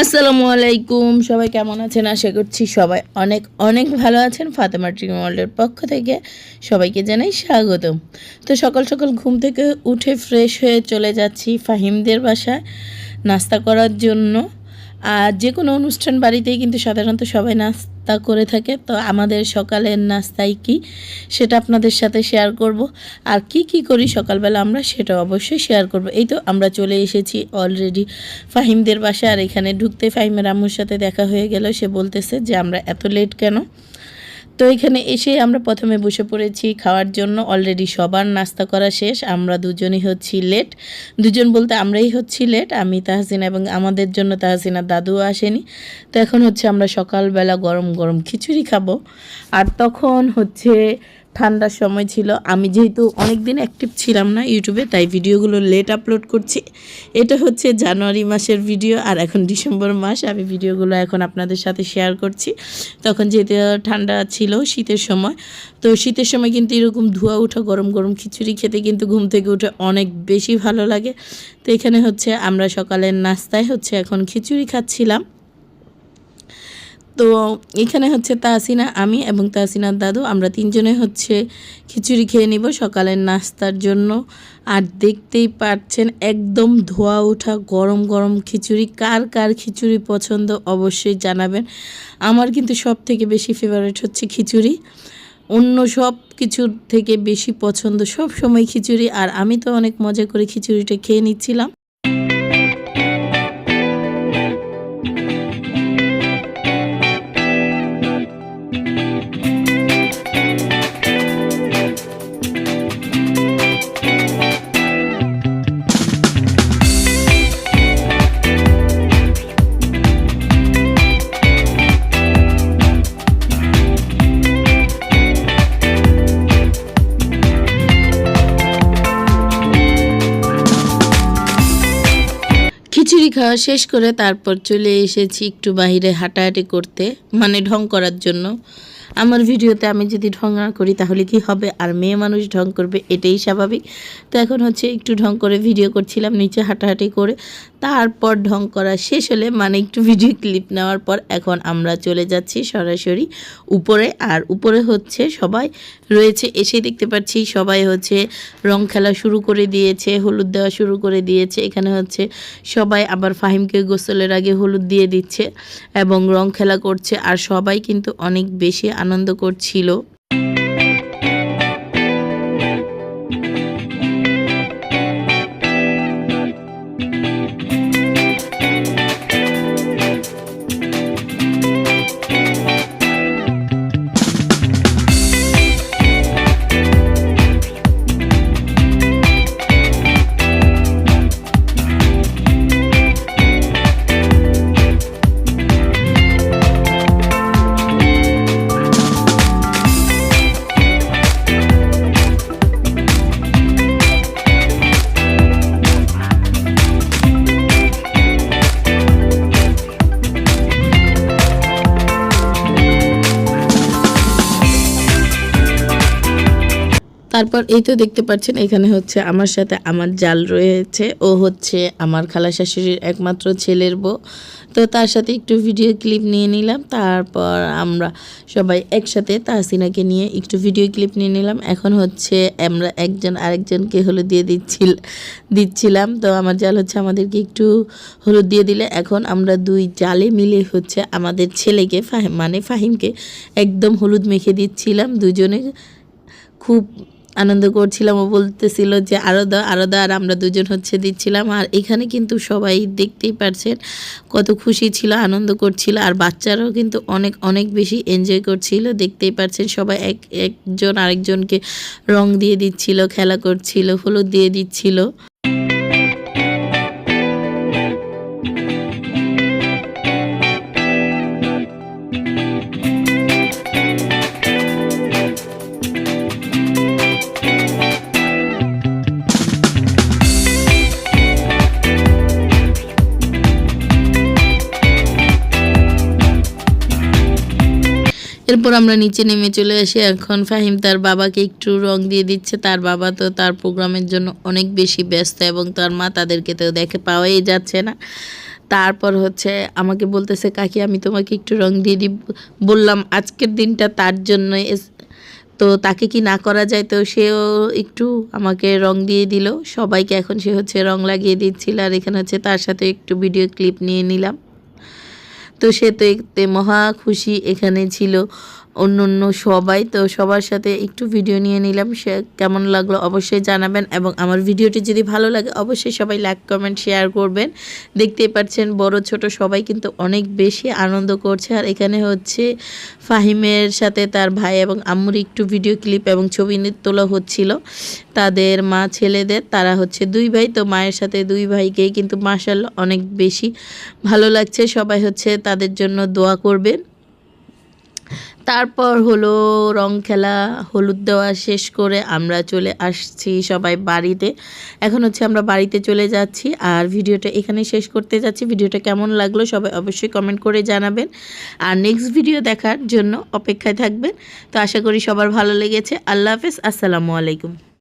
আসসালামু আলাইকুম, সবাই কেমন আছেন? আশা করছি সবাই অনেক অনেক ভালো আছেন। ফাতেমা ড্রিম ওয়ার্ল্ডের পক্ষ থেকে সবাইকে জানাই স্বাগতম। তো সকাল সকাল ঘুম থেকে উঠে ফ্রেশ হয়ে চলে যাচ্ছি ফাহিমদের বাসায় নাস্তা করার জন্য। আর যে কোনো অনুষ্ঠান বাড়িতেই কিন্তু সাধারণত সবাই নাস্তা করে থাকে। তো আমাদের সকালের নাস্তায় কি সেটা আপনাদের সাথে শেয়ার করব। আর কি কি করি সকালবেলা আমরা সেটা অবশ্যই শেয়ার করব। এই তো আমরা চলে এসেছি অলরেডি ফাহিমদের বাসায়। আর এখানে ঢুকতে ফাহিমের আম্মুর সাথে দেখা হয়ে গেল। সে বলতেছে যে আমরা এত লেট কেন। তো এখানে এসে আমরা প্রথমে বসে পড়েছি খাওয়ার জন্য। অলরেডি সবার নাস্তা করা শেষ, আমরা দুজনই হচ্ছি লেট। দুজন বলতে আমরাই হচ্ছি লেট, আমি তাহসিনা এবং আমাদের জন্য তাহসিনার দাদুও আসেনি। তো এখন হচ্ছে আমরা সকালবেলা গরম গরম খিচুড়ি খাবো। আর তখন হচ্ছে ঠান্ডার সময় ছিল। আমি যেহেতু অনেক দিন অ্যাক্টিভ ছিলাম না ইউটিউবে, তাই ভিডিওগুলো লেট আপলোড করছি। এটা হচ্ছে জানুয়ারি মাসের ভিডিও, আর এখন ডিসেম্বর মাস। আমি ভিডিওগুলো এখন আপনাদের সাথে শেয়ার করছি। তখন যেহেতু ঠান্ডা ছিল শীতের সময়, তো শীতের সময় কিন্তু এরকম ধোঁয়া ওঠা গরম গরম খিচুড়ি খেতে কিন্তু ঘুম থেকে উঠে অনেক বেশি ভালো লাগে। তো এখানে হচ্ছে আমরা সকালের নাস্তায় হচ্ছে এখন খিচুড়ি খাচ্ছিলাম। তো এখানে হচ্ছে তাহসিনা, আমি এবং তাহসিনার দাদু, আমরা তিনজনে হচ্ছে খিচুড়ি খেয়ে নিব সকালের নাস্তার জন্য। আর দেখতেই পাচ্ছেন একদম ধোয়া ওঠা গরম গরম খিচুড়ি। কার কার খিচুড়ি পছন্দ অবশ্যই জানাবেন। আমার কিন্তু সব থেকে বেশি ফেভারিট হচ্ছে খিচুড়ি, অন্য সব কিছুর থেকে বেশি পছন্দ সব সময় খিচুড়ি। আর আমি তো অনেক মজা করে খিচুড়িটা খেয়ে নিচ্ছিলাম। খিচুড়ি খাওয়া শেষ করে তারপর চলে এসেছি একটু বাইরে হাঁটাহাঁটি করতে, মানে ঢং করার জন্য। আমার ভিডিওতে আমি যদি ঢং না করি তাহলে কি হবে? আর মেয়ে মানুষ ঢং করবে, এটাই স্বাভাবিক। তো এখন হচ্ছে একটু ঢং করে ভিডিও করছিলাম নিচে হাঁটাহাঁটি করে। তারপর ঢং করা শেষ হলে, মানে একটু ভিডিও ক্লিপ নেওয়ার পর, এখন আমরা চলে যাচ্ছি সরাসরি উপরে। আর উপরে হচ্ছে সবাই রয়েছে, এসে দেখতে পাচ্ছি সবাই হচ্ছে রং খেলা শুরু করে দিয়েছে, হলুদ দেওয়া শুরু করে দিয়েছে। এখানে হচ্ছে সবাই আবার ফাহিমকে গোসলের আগে হলুদ দিয়ে দিচ্ছে এবং রং খেলা করছে। আর সবাই কিন্তু অনেক বেশি আনন্দ করছিল। তারপর এই তো দেখতে পাচ্ছেন এখানে হচ্ছে আমার সাথে আমার জাল রয়েছে। ও হচ্ছে আমার খালা শাশুড়ির একমাত্র ছেলের বউ। তো তার সাথে একটু ভিডিও ক্লিপ নিয়ে নিলাম। তারপর আমরা সবাই একসাথে তাহসিনাকে নিয়ে একটু ভিডিও ক্লিপ নিয়ে নিলাম। এখন হচ্ছে আমরা একজন আরেকজনকে হলুদ দিয়ে দিচ্ছিলাম। তো আমার জাল হচ্ছে আমাদেরকে একটু হলুদ দিয়ে দিলে এখন আমরা দুই জালে মিলে হচ্ছে আমাদের ছেলেকে মানে ফাহিমকে একদম হলুদ মেখে দিচ্ছিলাম। দুজনে খুব আনন্দ করছিলাম। ও বলতেছিল যে আরও দাও আরও দাও, আর আমরা দুজন হচ্ছে দিচ্ছিলাম। আর এখানে কিন্তু সবাই দেখতেই পারছেন কত খুশি ছিল, আনন্দ করছিল। আর বাচ্চারাও কিন্তু অনেক অনেক বেশি এনজয় করছিল। দেখতেই পারছেন সবাই একজন আরেকজনকে রং দিয়ে দিচ্ছিল, খেলা করছিল, হলুদ দিয়ে দিচ্ছিল। এরপর আমরা নিচে নেমে চলে আসি। এখন ফাহিম তার বাবাকে একটু রং দিয়ে দিচ্ছে। তার বাবা তো তার প্রোগ্রামের জন্য অনেক বেশি ব্যস্ত এবং তার মা তাদেরকে তো দেখে পাওয়াই যাচ্ছে না। তারপর হচ্ছে আমাকে বলতেছে কাকি আমি তোমাকে একটু রং দিয়ে দিই, বললাম আজকের দিনটা তার জন্যই, তো তাকে কি না করা যায়, তো সেও একটু আমাকে রং দিয়ে দিল সবাইকে। এখন সে হচ্ছে রং লাগিয়ে দিচ্ছিল, আর এখানে হচ্ছে তার সাথে একটু ভিডিও ক্লিপ নিয়ে নিলাম। তো সে তো এতে মহা খুশি, এখানে ছিল অন্য অন্য সবাই, তো সবার সাথে একটু ভিডিও নিয়ে নিলাম। সে কেমন লাগলো অবশ্যই জানাবেন, এবং আমার ভিডিওটি যদি ভালো লাগে অবশ্যই সবাই লাইক কমেন্ট শেয়ার করবেন। দেখতেই পাচ্ছেন বড় ছোট সবাই কিন্তু অনেক বেশি আনন্দ করছে। আর এখানে হচ্ছে ফাহিমের সাথে তার ভাই এবং আম্মুর একটু ভিডিও ক্লিপ এবং ছবি তোলা হচ্ছিল তাদের মা ছেলেদের, তারা হচ্ছে দুই ভাই, তো মায়ের সাথে দুই ভাইকেই কিন্তু মাশাআল্লাহ অনেক বেশি ভালো লাগছে। সবাই হচ্ছে তাদের জন্য দোয়া করবেন। তারপর হলো রং খেলা, হলুদ দেওয়া শেষ করে আমরা চলে আসছি সবাই বাড়িতে। এখন হচ্ছে আমরা বাড়িতে চলে যাচ্ছি, আর ভিডিওটা এখানে শেষ করতে যাচ্ছি। ভিডিওটা কেমন লাগলো সবাই অবশ্যই কমেন্ট করে জানাবেন, আর নেক্সট ভিডিও দেখার জন্য অপেক্ষায় থাকবেন। তো আশা করি সবার ভালো লেগেছে। আল্লাহ হাফেজ, আসসালামু আলাইকুম।